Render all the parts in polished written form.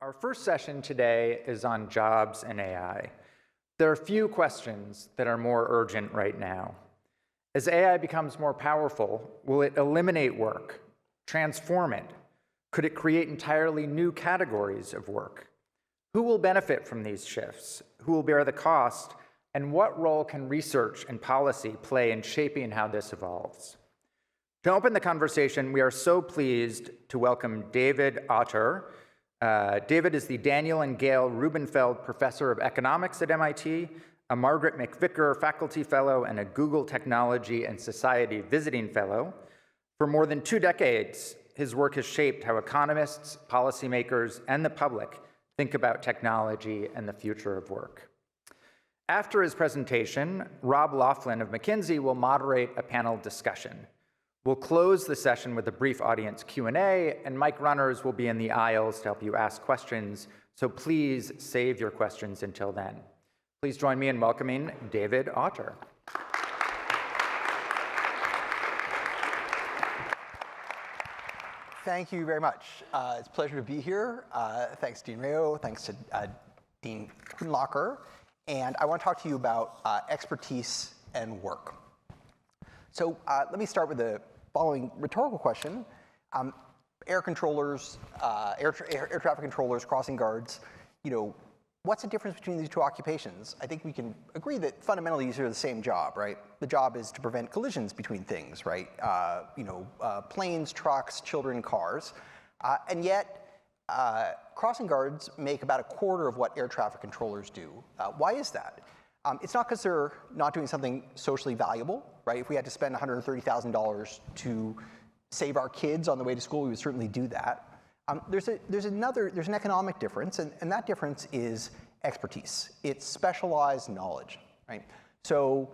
Our first session today is on jobs and AI. There are few questions that are more urgent right now. As AI becomes more powerful, will it eliminate work, transform it? Could it create entirely new categories of work? Who will benefit from these shifts? Who will bear the cost? And what role can research and policy play in shaping how this evolves? To open the conversation, we are so pleased to welcome David Autor. David is the Daniel and Gail Rubinfeld Professor of Economics at MIT, a Margaret MacVicar Faculty Fellow, and a Google Technology and Society Visiting Fellow. For more than 2 decades, his work has shaped how economists, policymakers, and the public think about technology and the future of work. After his presentation, Rob Laughlin of McKinsey will moderate a panel discussion. We'll close the session with a brief audience Q&A, and mic runners will be in the aisles to help you ask questions, so please save your questions until then. Please join me in welcoming David Autor. Thank you very much. It's a pleasure to be here. Thanks, Dean Rayo. Thanks to Dean Kuhnlacher. And I want to talk to you about expertise and work. So let me start with the following rhetorical question. Air controllers, air traffic controllers, crossing guards, what's the difference between these two occupations? I think we can agree that fundamentally these are the same job, right? The job is to prevent collisions between things, right? Planes, trucks, children, cars. And yet, crossing guards make about 1/4 of what air traffic controllers do. Why is that? It's not because they're not doing something socially valuable, right? If we had to spend $130,000 to save our kids on the way to school, we would certainly do that. There's an economic difference, and that difference is expertise. It's specialized knowledge, right? So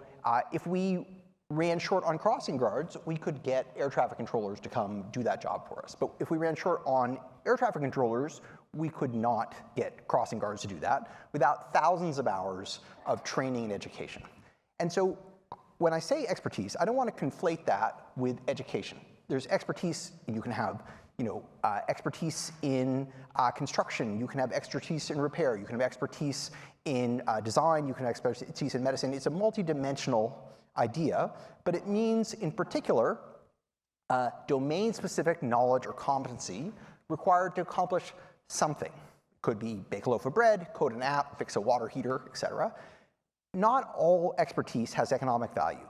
if we ran short on crossing guards, we could get air traffic controllers to come do that job for us. But if we ran short on air traffic controllers, we could not get crossing guards to do that without thousands of hours of training and education. And so when I say expertise, I don't want to conflate that with education. There's expertise, you can have expertise in construction, you can have expertise in repair, you can have expertise in design, you can have expertise in medicine. It's a multidimensional idea, but it means in particular domain-specific knowledge or competency required to accomplish something. Could be bake a loaf of bread, code an app, fix a water heater, etc. Not all expertise has economic value.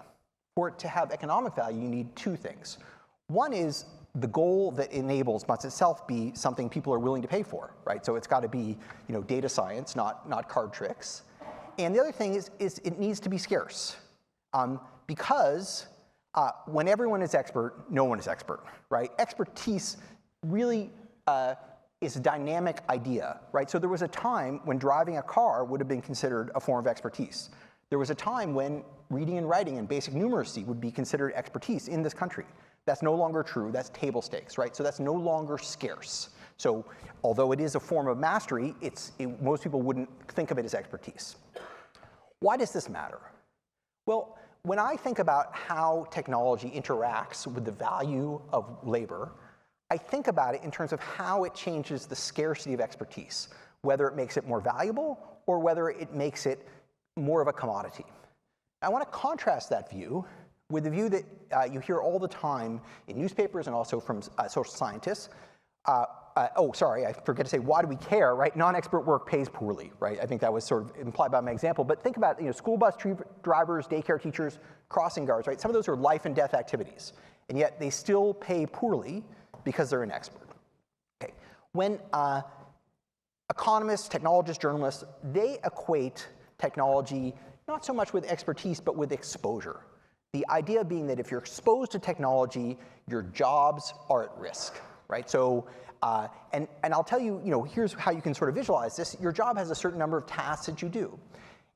For it to have economic value, you need 2 things. One is the goal that enables must itself be something people are willing to pay for, right? So it's got to be, data science, not card tricks. And the other thing is it needs to be scarce, because when everyone is expert, no one is expert, right? Expertise really is a dynamic idea, right? So there was a time when driving a car would have been considered a form of expertise. There was a time when reading and writing and basic numeracy would be considered expertise in this country. That's no longer true. That's table stakes, right? So that's no longer scarce. So although it is a form of mastery, most people wouldn't think of it as expertise. Why does this matter? Well, when I think about how technology interacts with the value of labor, I think about it in terms of how it changes the scarcity of expertise, whether it makes it more valuable or whether it makes it more of a commodity. I want to contrast that view with the view that you hear all the time in newspapers and also from social scientists. I forget to say, why do we care, right? Non-expert work pays poorly, right? I think that was sort of implied by my example. But think about school bus drivers, daycare teachers, crossing guards, right? Some of those are life and death activities, and yet they still pay poorly because they're an expert. Okay. When economists, technologists, journalists, they equate technology not so much with expertise, but with exposure. The idea being that if you're exposed to technology, your jobs are at risk, right? So, and I'll tell you, here's how you can sort of visualize this. Your job has a certain number of tasks that you do.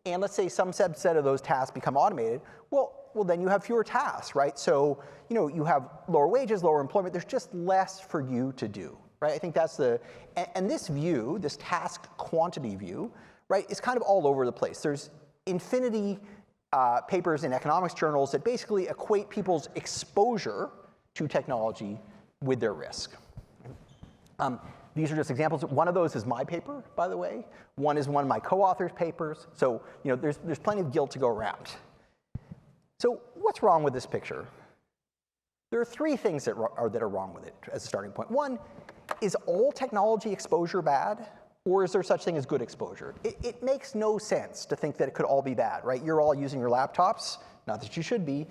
And let's say some subset of those tasks become automated. Well, then you have fewer tasks, right? So, you have lower wages, lower employment. There's just less for you to do, right? I think that's and this view, this task quantity view, right, is kind of all over the place. There's infinity papers in economics journals that basically equate people's exposure to technology with their risk. These are just examples. One of those is my paper, by the way. One is one of my co-authors' papers. So there's plenty of guilt to go around. So what's wrong with this picture? There are three things that are wrong with it as a starting point. One, is all technology exposure bad? Or is there such thing as good exposure? It makes no sense to think that it could all be bad, right? You're all using your laptops, not that you should be,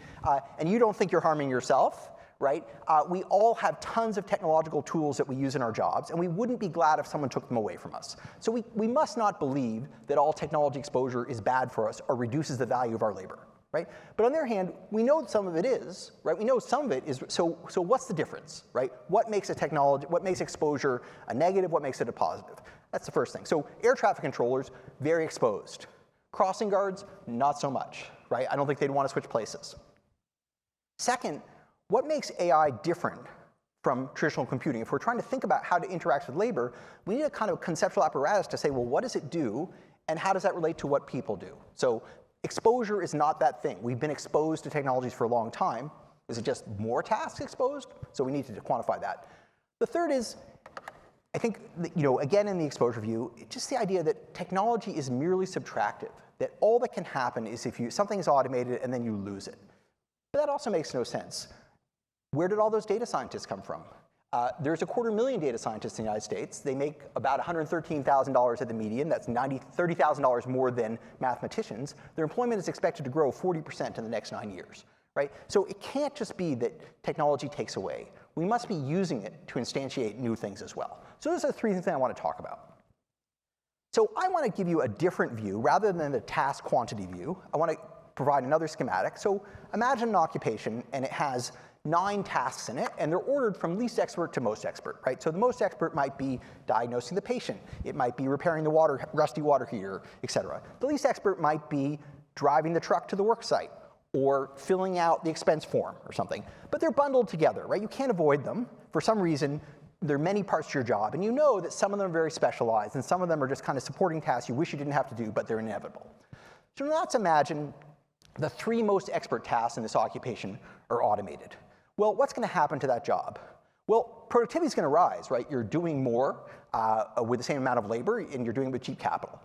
and you don't think you're harming yourself, right? We all have tons of technological tools that we use in our jobs, and we wouldn't be glad if someone took them away from us. So we must not believe that all technology exposure is bad for us or reduces the value of our labor, right? But on the other hand, we know that some of it is, right? We know some of it is, so what's the difference, right? What makes exposure a negative, what makes it a positive? That's the first thing. So air traffic controllers, very exposed. Crossing guards, not so much, right? I don't think they'd want to switch places. Second, what makes AI different from traditional computing? If we're trying to think about how to interact with labor, we need a kind of conceptual apparatus to say, well, what does it do, and how does that relate to what people do? So exposure is not that thing. We've been exposed to technologies for a long time. Is it just more tasks exposed? So we need to quantify that. The third is, I think, again, in the exposure view, just the idea that technology is merely subtractive, that all that can happen is if something is automated and then you lose it. But that also makes no sense. Where did all those data scientists come from? There's 250,000 data scientists in the United States. They make about $113,000 at the median. That's $30,000 more than mathematicians. Their employment is expected to grow 40% in the next 9 years, right? So it can't just be that technology takes away. We must be using it to instantiate new things as well. So those are the three things I want to talk about. So I want to give you a different view. Rather than the task quantity view, I want to provide another schematic. So imagine an occupation, and it has 9 tasks in it, and they're ordered from least expert to most expert, right? So the most expert might be diagnosing the patient. It might be repairing the rusty water heater, et cetera. The least expert might be driving the truck to the work site or filling out the expense form or something. But they're bundled together, right? You can't avoid them. For some reason, there are many parts to your job, and you know that some of them are very specialized, and some of them are just kind of supporting tasks you wish you didn't have to do, but they're inevitable. So let's imagine the 3 most expert tasks in this occupation are automated. Well, what's going to happen to that job? Well, productivity is going to rise, right? You're doing more with the same amount of labor, and you're doing it with cheap capital.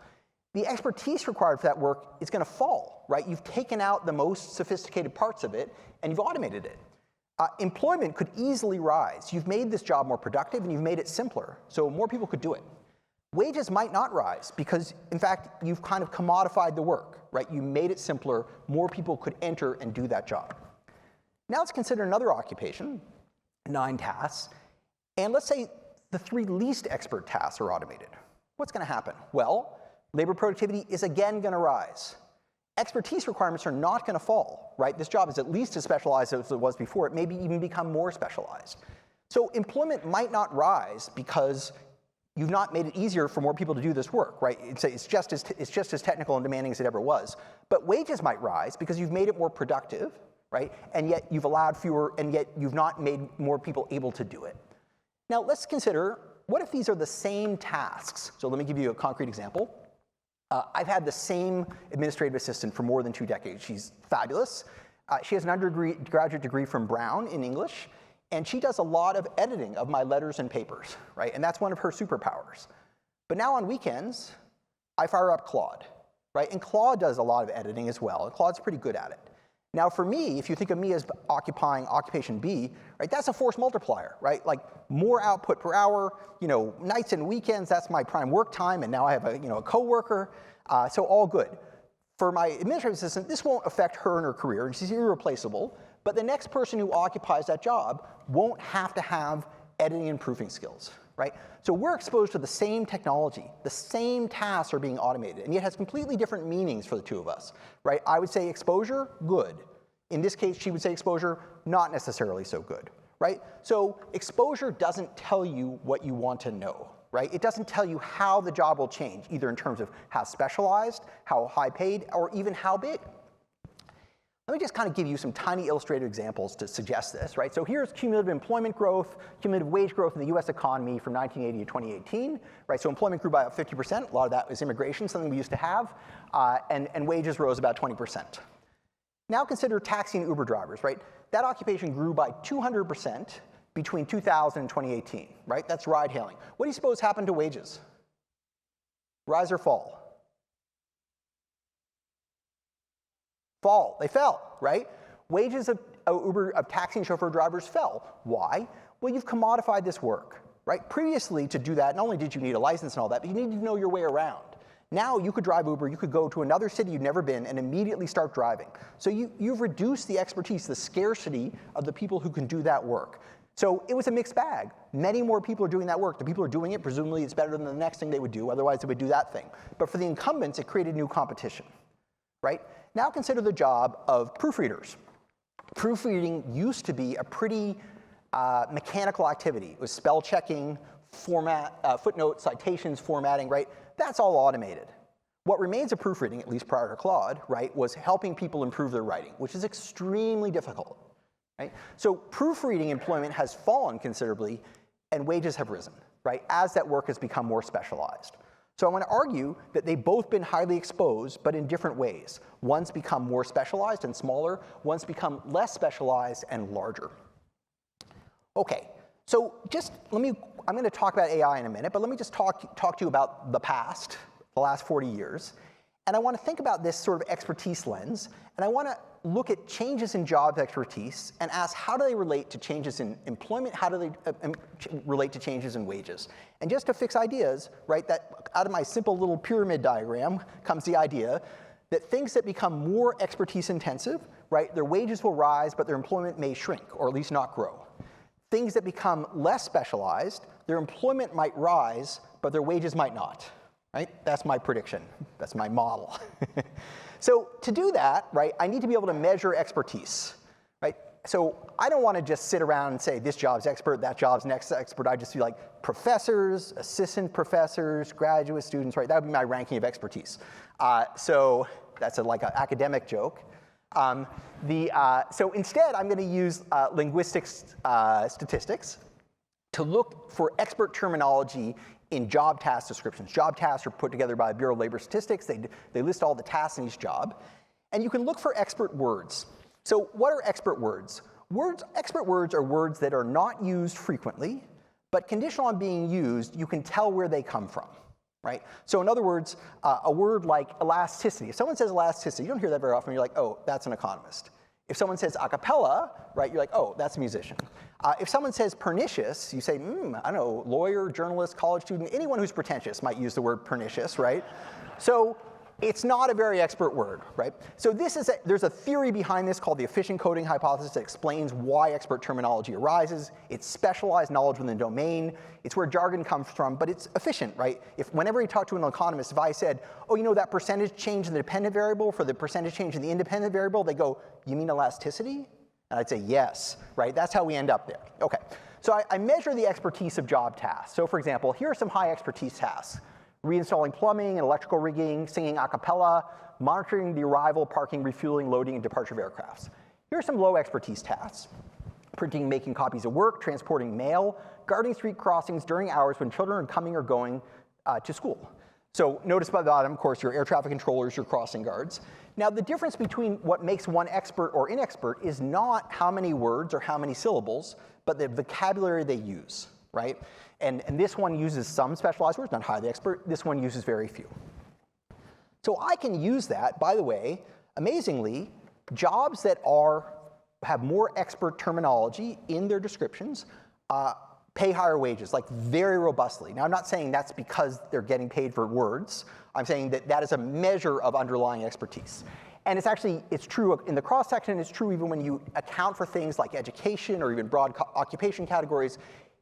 The expertise required for that work is going to fall, right? You've taken out the most sophisticated parts of it, and you've automated it. Employment could easily rise. You've made this job more productive, and you've made it simpler, so more people could do it. Wages might not rise because, in fact, you've kind of commodified the work, right? You made it simpler. More people could enter and do that job. Now let's consider another occupation, 9 tasks, and let's say the 3 least expert tasks are automated. What's going to happen? Well, labor productivity is again going to rise. Expertise requirements are not going to fall, right? This job is at least as specialized as it was before. It may even become more specialized. So employment might not rise because you've not made it easier for more people to do this work, right? It's just as technical and demanding as it ever was. But wages might rise because you've made it more productive, right? And yet you've allowed fewer, and yet you've not made more people able to do it. Now let's consider, what if these are the same tasks? So let me give you a concrete example. I've had the same administrative assistant for more than 2 decades. She's fabulous. She has an undergraduate degree from Brown in English, and she does a lot of editing of my letters and papers, right? And that's one of her superpowers. But now on weekends, I fire up Claude, right? And Claude does a lot of editing as well, and Claude's pretty good at it. Now for me, if you think of me as occupying occupation B, right, that's a force multiplier, right? Like more output per hour, nights and weekends, that's my prime work time, and now I have a coworker, so all good. For my administrative assistant, this won't affect her and her career, and she's irreplaceable, but the next person who occupies that job won't have to have editing and proofing skills, right? So we're exposed to the same technology, the same tasks are being automated, and yet has completely different meanings for the two of us, right? I would say exposure, good. In this case, she would say exposure, not necessarily so good, right? So exposure doesn't tell you what you want to know, right? It doesn't tell you how the job will change, either in terms of how specialized, how high paid, or even how big. Let me just kind of give you some tiny illustrative examples to suggest this, right? So here's cumulative employment growth, cumulative wage growth in the US economy from 1980 to 2018, right? So employment grew by about 50%. A lot of that was immigration, something we used to have, and wages rose about 20%. Now consider taxi and Uber drivers, right? That occupation grew by 200% between 2000 and 2018, right? That's ride hailing. What do you suppose happened to wages? Rise or fall? Fall. They fell, right? Wages of taxi and chauffeur drivers fell. Why? Well, you've commodified this work, right? Previously, to do that, not only did you need a license and all that, but you needed to know your way around. Now you could drive Uber, you could go to another city you've never been and immediately start driving. So you've reduced the expertise, the scarcity of the people who can do that work. So it was a mixed bag. Many more people are doing that work. The people who are doing it, presumably it's better than the next thing they would do, otherwise they would do that thing. But for the incumbents, it created new competition, right? Now consider the job of proofreaders. Proofreading used to be a pretty mechanical activity. It was spell checking, footnotes, citations, formatting, right? That's all automated. What remains of proofreading, at least prior to Claude, right, was helping people improve their writing, which is extremely difficult, right? So proofreading employment has fallen considerably, and wages have risen, right, as that work has become more specialized. So I want to argue that they've both been highly exposed, but in different ways. One's become more specialized and smaller, one's become less specialized and larger. Okay, so I'm going to talk about AI in a minute, but let me just talk to you about the past, the last 40 years. And I want to think about this sort of expertise lens, and I want to look at changes in job expertise and ask how do they relate to changes in employment, how do they relate to changes in wages. And just to fix ideas, right, that out of my simple little pyramid diagram comes the idea that things that become more expertise intensive, right, their wages will rise, but their employment may shrink, or at least not grow. Things that become less specialized, their employment might rise, but their wages might not, right? That's my prediction. That's my model. So to do that, right, I need to be able to measure expertise, right? So I don't want to just sit around and say this job's expert, that job's next expert. I just be like professors, assistant professors, graduate students, right? That would be my ranking of expertise. So that's like an academic joke. So instead, I'm going to use linguistics statistics to look for expert terminology in job task descriptions. Job tasks are put together by the Bureau of Labor Statistics. They list all the tasks in each job. And you can look for expert words. So what are expert words? Expert words are words that are not used frequently, but conditional on being used, you can tell where they come from. Right? So in other words, a word like elasticity. If someone says elasticity, you don't hear that very often. You're like, oh, that's an economist. If someone says a cappella, right, you're like, oh, that's a musician. If someone says pernicious, you say, I don't know, lawyer, journalist, college student, anyone who's pretentious might use the word pernicious, right? So it's not a very expert word, right? So there's a theory behind this called the efficient coding hypothesis that explains why expert terminology arises. It's specialized knowledge within the domain. It's where jargon comes from, but it's efficient, right? Whenever you talk to an economist, if I said, oh, you know that percentage change in the dependent variable for the percentage change in the independent variable, they go, you mean elasticity? And I'd say, yes, right? That's how we end up there. Okay, so I measure the expertise of job tasks. So for example, here are some high expertise tasks. Reinstalling plumbing and electrical rigging, singing a cappella, monitoring the arrival, parking, refueling, loading, and departure of aircrafts. Here are some low expertise tasks. Printing, making copies of work, transporting mail, guarding street crossings during hours when children are coming or going to school. So notice by the bottom, of course, your air traffic controllers, your crossing guards. Now the difference between what makes one expert or inexpert is not how many words or how many syllables, but the vocabulary they use, right? And this one uses some specialized words, not highly expert. This one uses very few. So I can use that, by the way, amazingly, jobs that have more expert terminology in their descriptions pay higher wages, like very robustly. Now I'm not saying that's because they're getting paid for words. I'm saying that is a measure of underlying expertise. And it's true in the cross-section, it's true even when you account for things like education or even broad occupation categories.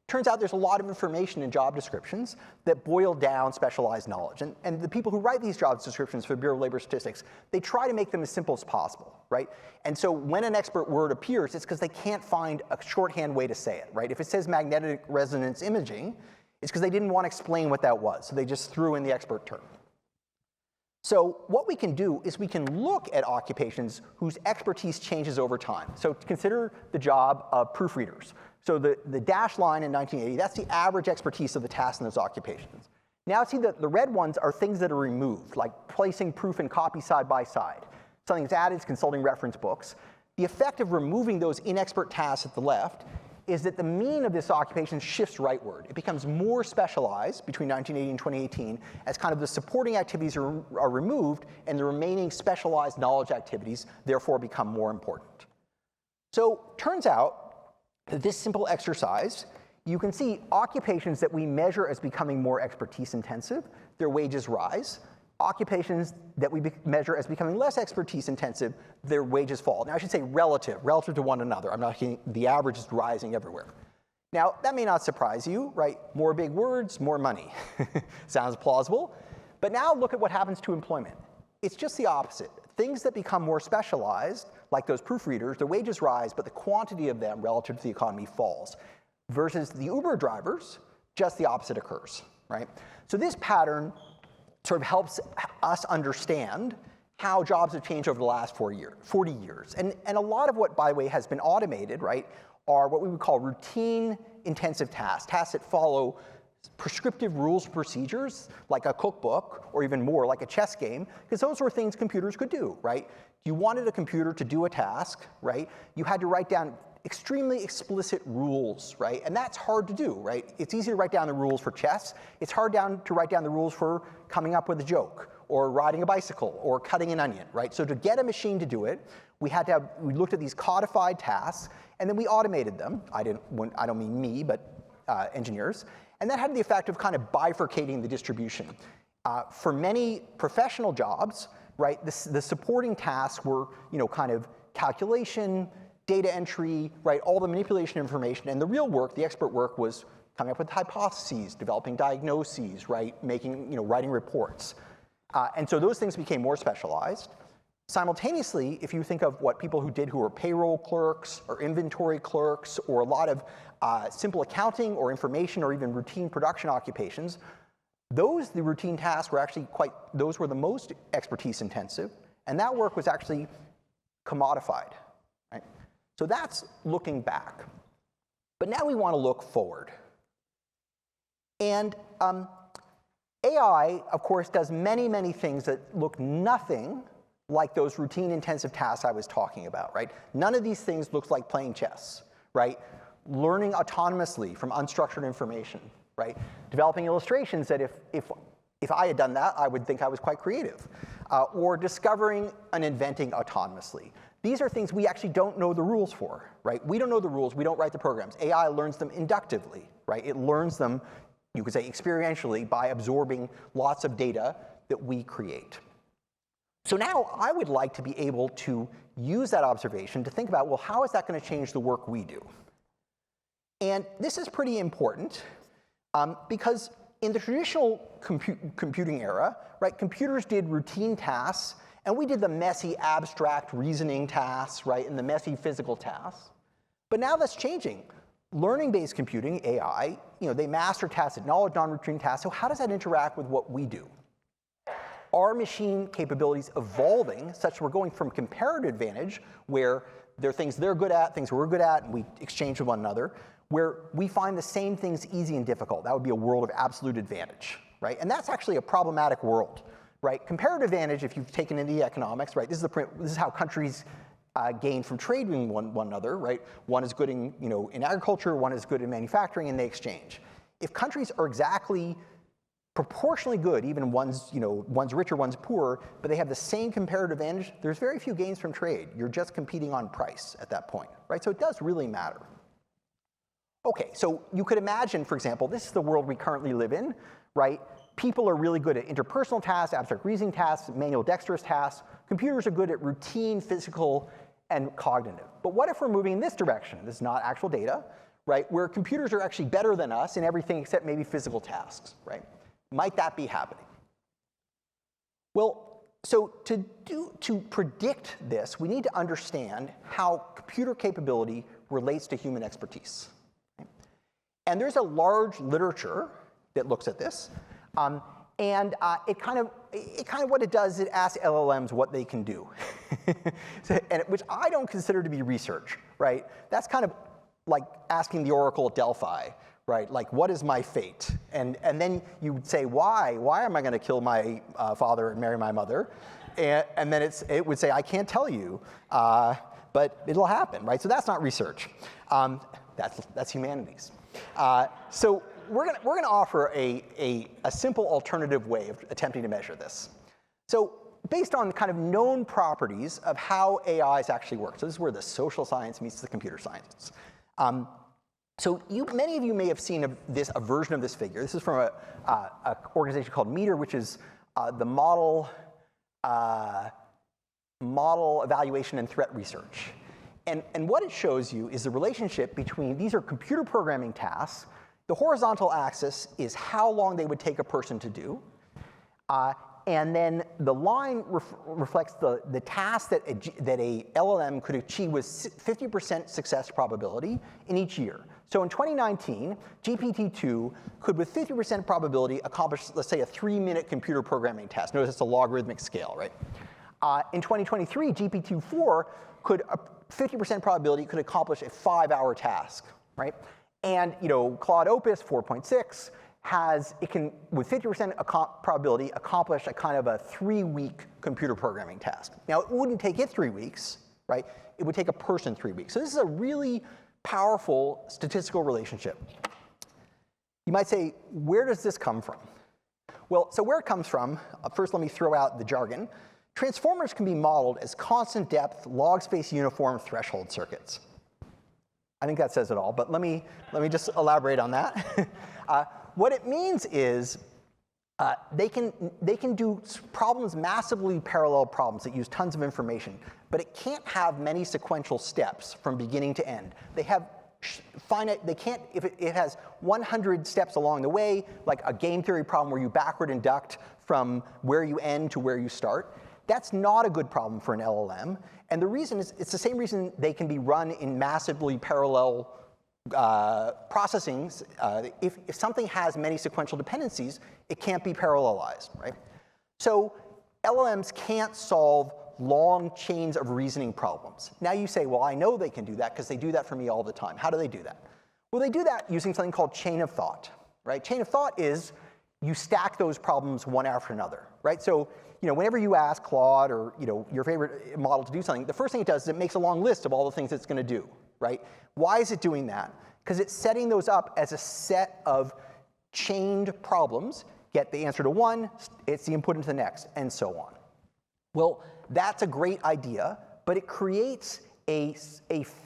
Turns out there's a lot of information in job descriptions that boil down specialized knowledge. And the people who write these job descriptions for the Bureau of Labor Statistics, they try to make them as simple as possible, right? And so when an expert word appears, it's because they can't find a shorthand way to say it, right? If it says magnetic resonance imaging, it's because they didn't want to explain what that was. So they just threw in the expert term. So what we can do is we can look at occupations whose expertise changes over time. So consider the job of proofreaders. So the dashed line in 1980, that's the average expertise of the tasks in those occupations. Now see the red ones are things that are removed, like placing proof and copy side by side. Something that's added is consulting reference books. The effect of removing those inexpert tasks at the left is that the mean of this occupation shifts rightward. It becomes more specialized between 1980 and 2018 as kind of the supporting activities are removed and the remaining specialized knowledge activities therefore become more important. So turns out that this simple exercise, you can see occupations that we measure as becoming more expertise intensive, their wages rise. Occupations that we measure as becoming less expertise intensive, their wages fall. Now I should say relative to one another. I'm not saying the average is rising everywhere. Now that may not surprise you, right? More big words, more money. Sounds plausible. But now look at what happens to employment. It's just the opposite. Things that become more specialized, like those proofreaders, their wages rise, but the quantity of them relative to the economy falls. Versus the Uber drivers, just the opposite occurs, right? So this pattern sort of helps us understand how jobs have changed over the last 40 years. And a lot of what, by the way, has been automated, right, are what we would call routine intensive tasks that follow prescriptive rules and procedures, like a cookbook, or even more, like a chess game, because those were things computers could do, right? You wanted a computer to do a task, right? You had to write down extremely explicit rules, right? And that's hard to do, right? It's easy to write down the rules for chess. It's hard to write down the rules for coming up with a joke, or riding a bicycle, or cutting an onion, right? So to get a machine to do it, we looked at these codified tasks, and then we automated them. I don't mean me, but engineers. And that had the effect of kind of bifurcating the distribution. For many professional jobs, right, the supporting tasks were, kind of calculation, data entry, right, all the manipulation information, and the real work, the expert work, was coming up with hypotheses, developing diagnoses, right, writing reports. And so those things became more specialized. Simultaneously, if you think of what people who were payroll clerks or inventory clerks or a lot of simple accounting or information or even routine production occupations, the routine tasks were actually those were the most expertise intensive, and that work was actually commodified, right? So that's looking back. But now we want to look forward. And AI, of course, does many, many things that look nothing like those routine intensive tasks I was talking about, right? None of these things looks like playing chess, right? Learning autonomously from unstructured information, right? Developing illustrations that if I had done that, I would think I was quite creative. Or discovering and inventing autonomously. These are things we actually don't know the rules for, right? We don't know the rules, we don't write the programs. AI learns them inductively, right? It learns them, you could say experientially, by absorbing lots of data that we create. So now I would like to be able to use that observation to think about, well, how is that going to change the work we do? And this is pretty important because in the traditional computing era, right, computers did routine tasks, and we did the messy abstract reasoning tasks, right, and the messy physical tasks. But now that's changing. Learning-based computing, AI, they master tacit knowledge, non-routine tasks. So how does that interact with what we do? Are machine capabilities evolving such we're going from comparative advantage, where there are things they're good at, things we're good at, and we exchange with one another, where we find the same things easy and difficult? That would be a world of absolute advantage, right? And that's actually a problematic world, right? Comparative advantage, if you've taken into economics, right? This is how countries gain from trading one another, right? One is good in agriculture, one is good in manufacturing, and they exchange. If countries are exactly proportionally good, even one's richer, one's poorer, but they have the same comparative advantage, there's very few gains from trade. You're just competing on price at that point, right? So it does really matter. Okay, so you could imagine, for example, this is the world we currently live in, right? People are really good at interpersonal tasks, abstract reasoning tasks, manual dexterous tasks. Computers are good at routine, physical, and cognitive. But what if we're moving in this direction? This is not actual data, right? Where computers are actually better than us in everything except maybe physical tasks, right? Might that be happening? Well, so to predict this, we need to understand how computer capability relates to human expertise. And there's a large literature that looks at this, and it kind of what it does is it asks LLMs what they can do, which I don't consider to be research, right? That's kind of like asking the Oracle at Delphi, right? Like, what is my fate? And then you would say, why? Why am I going to kill my father and marry my mother? And then it would say, I can't tell you, but it'll happen, right? So that's not research. That's humanities. So we're gonna offer a simple alternative way of attempting to measure this. So based on kind of known properties of how AIs actually work. So this is where the social science meets the computer science. So many of you may have seen a version of this figure. This is from an organization called METER, which is the model evaluation and threat research. And what it shows you is the relationship between, these are computer programming tasks. The horizontal axis is how long they would take a person to do. And then the line reflects the task that a LLM could achieve with 50% success probability in each year. So in 2019, GPT-2 could, with 50% probability, accomplish, let's say, a 3-minute computer programming task. Notice it's a logarithmic scale, right? In 2023, GPT-4 could, 50% probability, could accomplish a 5-hour task, right? And Claude Opus 4.6 can, with 50% probability, accomplish a kind of a 3-week computer programming task. Now, it wouldn't take it 3 weeks, right? It would take a person 3 weeks. So this is a really powerful statistical relationship. You might say, where does this come from? Well, so where it comes from, first let me throw out the jargon. Transformers can be modeled as constant depth, log space uniform threshold circuits. I think that says it all, but let me just elaborate on that. What it means is they can do problems, massively parallel problems that use tons of information, but it can't have many sequential steps from beginning to end. They have finite, they can't, if it has 100 steps along the way, like a game theory problem where you backward induct from where you end to where you start, that's not a good problem for an LLM. And the reason is, it's the same reason they can be run in massively parallel processing. If something has many sequential dependencies, it can't be parallelized, right? So LLMs can't solve long chains of reasoning problems. Now you say, well, I know they can do that because they do that for me all the time. How do they do that? Well, they do that using something called chain of thought, right? Chain of thought is you stack those problems one after another, right? So whenever you ask Claude or your favorite model to do something, the first thing it does is it makes a long list of all the things it's going to do, right? Why is it doing that? Because it's setting those up as a set of chained problems. Get the answer to one, it's the input into the next, and so on. Well, that's a great idea, but it creates a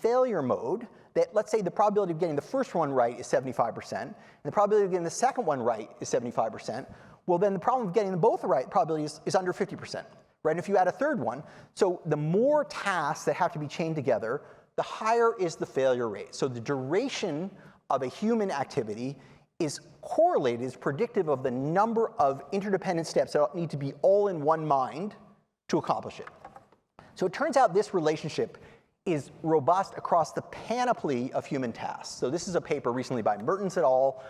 failure mode that, let's say the probability of getting the first one right is 75%, and the probability of getting the second one right is 75%. Well, then the problem of getting them both right probability is under 50%, right? And if you add a third one, so the more tasks that have to be chained together, the higher is the failure rate. So the duration of a human activity is correlated, is predictive of the number of interdependent steps that need to be all in one mind to accomplish it. So it turns out this relationship is robust across the panoply of human tasks. So this is a paper recently by Mertens et al.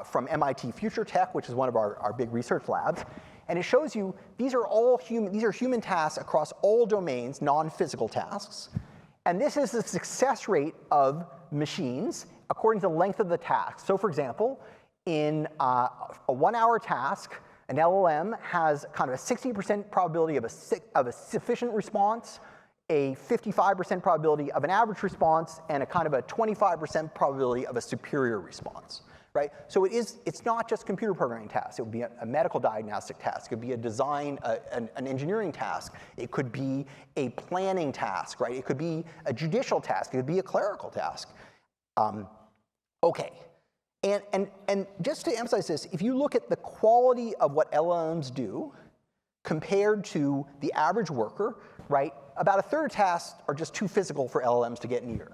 From MIT Future Tech, which is one of our big research labs. And it shows you these are human tasks across all domains, non-physical tasks. And this is the success rate of machines according to the length of the task. So for example, in a 1-hour task, an LLM has kind of a 60% probability of a sufficient response, a 55% probability of an average response, and a kind of a 25% probability of a superior response, right? So it's not just computer programming tasks. It would be a medical diagnostic task. It could be a design, an engineering task. It could be a planning task, right? It could be a judicial task. It could be a clerical task. Okay. And just to emphasize this, if you look at the quality of what LLMs do compared to the average worker, right, about a third of tasks are just too physical for LLMs to get near.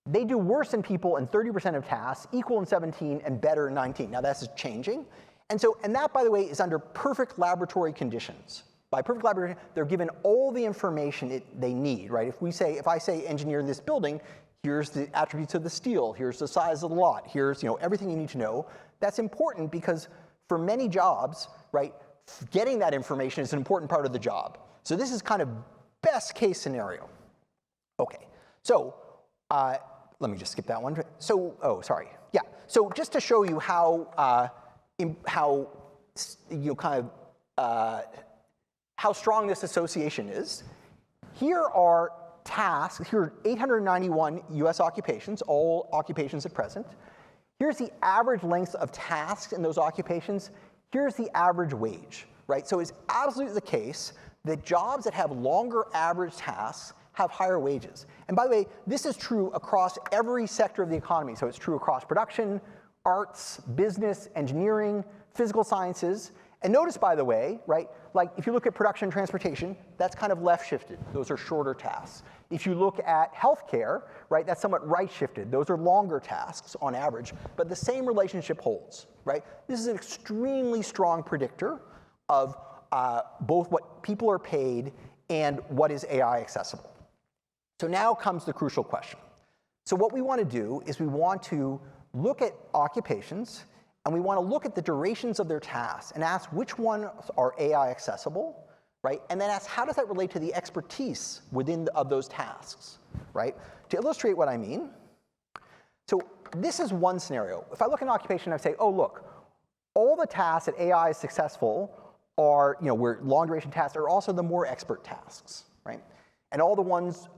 They do worse than people in 30% of tasks, equal in 17, and better in 19. Now that's changing. And that, by the way, is under perfect laboratory conditions. By perfect laboratory, they're given all the information they need, right? If I say engineer this building, here's the attributes of the steel, here's the size of the lot, here's everything you need to know. That's important because for many jobs, right, getting that information is an important part of the job. So this is kind of best case scenario. Okay, so let me just skip that one. So, sorry. Yeah, so just to show you how how strong this association is, here are tasks. Here are 891 US occupations, all occupations at present. Here's the average length of tasks in those occupations. Here's the average wage, right? So it's absolutely the case that jobs that have longer average tasks have higher wages. And by the way, this is true across every sector of the economy. So it's true across production, arts, business, engineering, physical sciences. And notice, by the way, right, like if you look at production and transportation, that's kind of left shifted. Those are shorter tasks. If you look at healthcare, right, that's somewhat right shifted. Those are longer tasks on average, but the same relationship holds, right? This is an extremely strong predictor of both what people are paid and what is AI accessible. So now comes the crucial question. So what we want to do is we want to look at occupations, and we want to look at the durations of their tasks and ask which ones are AI accessible, right? And then ask how does that relate to the expertise within of those tasks, right? To illustrate what I mean, so this is one scenario. If I look at an occupation, I say, oh look, all the tasks that AI is successful are, where long duration tasks are also the more expert tasks, right? And all the ones,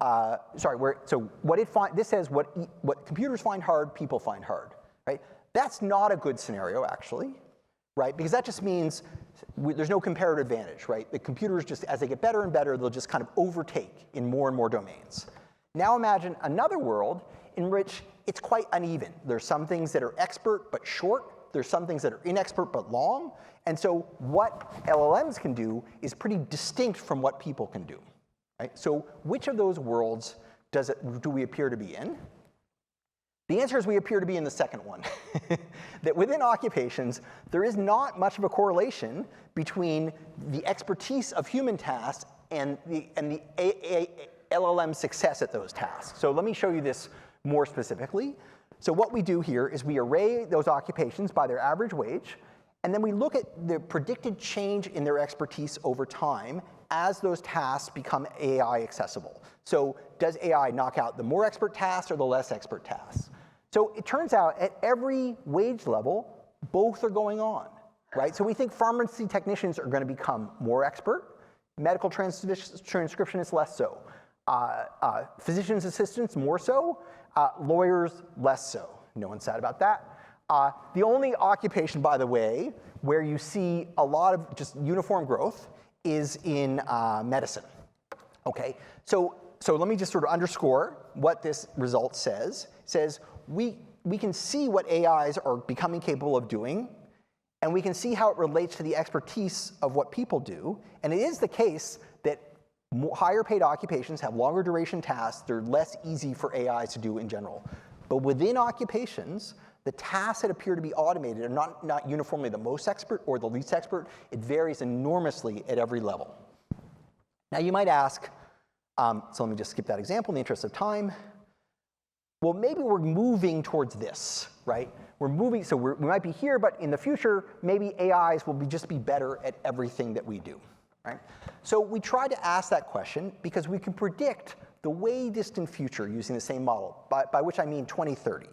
this says what computers find hard, people find hard, right? That's not a good scenario, actually, right? Because that just means there's no comparative advantage, right? The computers just, as they get better and better, they'll just kind of overtake in more and more domains. Now imagine another world in which it's quite uneven. There's some things that are expert but short. There's some things that are inexpert but long. And so what LLMs can do is pretty distinct from what people can do, right? So which of those worlds do we appear to be in? The answer is we appear to be in the second one. That within occupations, there is not much of a correlation between the expertise of human tasks and the LLM success at those tasks. So let me show you this more specifically. So what we do here is we array those occupations by their average wage, and then we look at the predicted change in their expertise over time as those tasks become AI accessible. So does AI knock out the more expert tasks or the less expert tasks? So it turns out at every wage level, both are going on, right? So we think pharmacy technicians are going to become more expert, medical transcriptionists less so, physician's assistants more so, lawyers less so. No one's sad about that. The only occupation, by the way, where you see a lot of just uniform growth is in medicine. Okay, so let me just sort of underscore what this result says. It says we can see what AIs are becoming capable of doing, and we can see how it relates to the expertise of what people do. And it is the case that higher paid occupations have longer duration tasks. They're less easy for AIs to do in general. But within occupations, the tasks that appear to be automated are not uniformly the most expert or the least expert. It varies enormously at every level. Now you might ask, so let me just skip that example in the interest of time. Well, maybe we're moving towards this, right? We're moving, so we might be here, but in the future, maybe AIs will just be better at everything that we do, right? So we tried to ask that question because we can predict the way distant future using the same model, by which I mean 2030.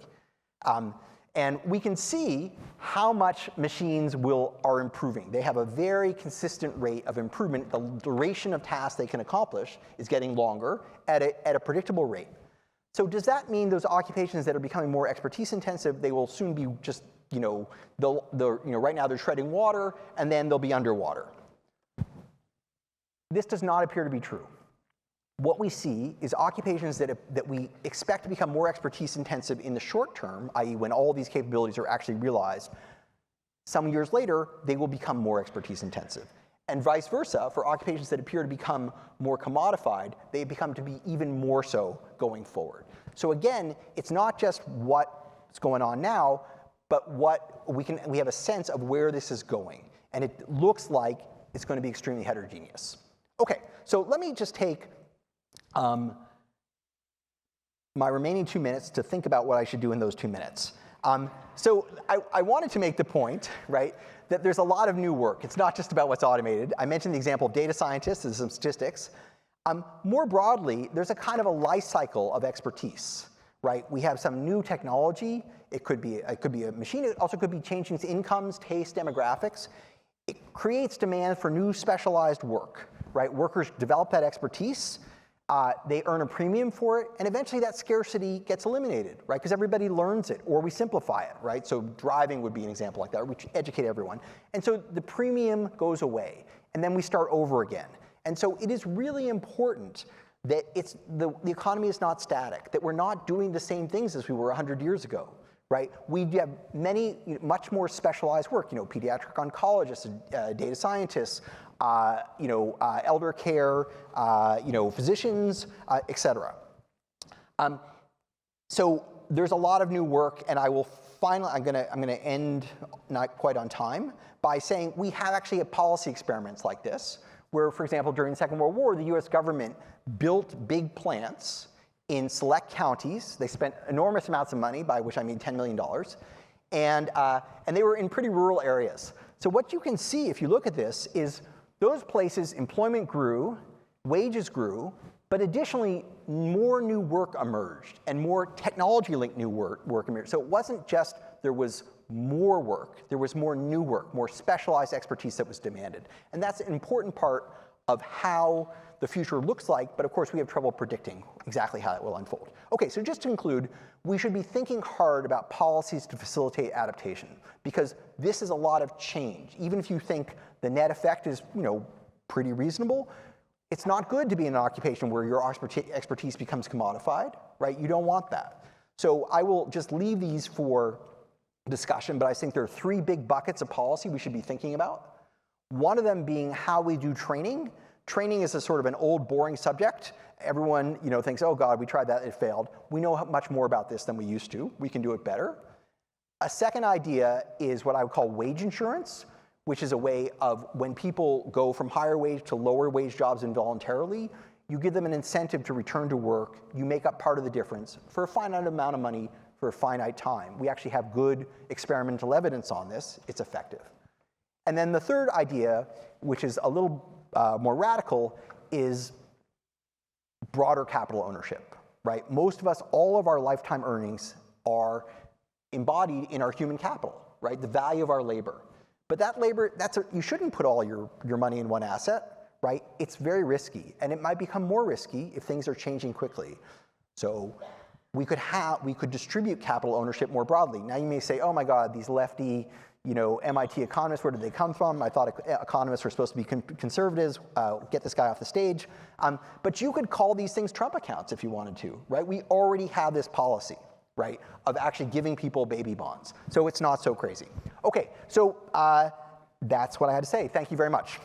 And we can see how much machines are improving. They have a very consistent rate of improvement. The duration of tasks they can accomplish is getting longer at a predictable rate. So does that mean those occupations that are becoming more expertise intensive, they will soon be just, right now they're treading water, and then they'll be underwater? This does not appear to be true. What we see is occupations that we expect to become more expertise intensive in the short term, i.e. when all these capabilities are actually realized, some years later, they will become more expertise intensive. And vice versa, for occupations that appear to become more commodified, they become to be even more so going forward. So again, it's not just what's going on now, but what we have a sense of where this is going. And it looks like it's going to be extremely heterogeneous. Okay, so let me just take my remaining 2 minutes to think about what I should do in those 2 minutes. So I wanted to make the point, right, that there's a lot of new work. It's not just about what's automated. I mentioned the example of data scientists and some statistics. More broadly, there's a kind of a life cycle of expertise, right? We have some new technology. It could be a machine. It also could be changing incomes, taste, demographics. It creates demand for new specialized work, right? Workers develop that expertise. they earn a premium for it, and eventually that scarcity gets eliminated, right? Because everybody learns it, or we simplify it, right? So driving would be an example like that, we educate everyone. And so the premium goes away, and then we start over again. And so it is really important that the economy is not static, that we're not doing the same things as we were 100 years ago, right? We have much more specialized work, pediatric oncologists, data scientists, elder care, physicians, et cetera. So there's a lot of new work, and I will finally, I'm gonna end not quite on time by saying we have actually policy experiments like this, where, for example, during the Second World War, the US government built big plants in select counties. They spent enormous amounts of money, by which I mean $10 million, and they were in pretty rural areas. So what you can see if you look at this is those places, employment grew, wages grew, but additionally, more new work emerged and more technology-linked new work emerged. So it wasn't just there was more work, there was more new work, more specialized expertise that was demanded. And that's an important part of how the future looks like, but of course we have trouble predicting exactly how it will unfold. Okay, so just to conclude, we should be thinking hard about policies to facilitate adaptation, because this is a lot of change. Even if you think the net effect is, pretty reasonable, it's not good to be in an occupation where your expertise becomes commodified, right? You don't want that. So I will just leave these for discussion, but I think there are three big buckets of policy we should be thinking about. One of them being how we do training. Training is a sort of an old, boring subject. Everyone, thinks, oh God, we tried that, it failed. We know much more about this than we used to. We can do it better. A second idea is what I would call wage insurance, which is a way of when people go from higher wage to lower wage jobs involuntarily, you give them an incentive to return to work. You make up part of the difference for a finite amount of money for a finite time. We actually have good experimental evidence on this. It's effective. And then the third idea, which is a little more radical, is broader capital ownership, right? Most of us, all of our lifetime earnings are embodied in our human capital, right? The value of our labor. But that labor, you shouldn't put all your money in one asset, right? It's very risky, and it might become more risky if things are changing quickly. So we could distribute capital ownership more broadly. Now you may say, oh my God, these lefty, MIT economists, where did they come from? I thought economists were supposed to be conservatives. Get this guy off the stage. But you could call these things Trump accounts if you wanted to, right? We already have this policy, right, of actually giving people baby bonds. So it's not so crazy. Okay, so that's what I had to say. Thank you very much.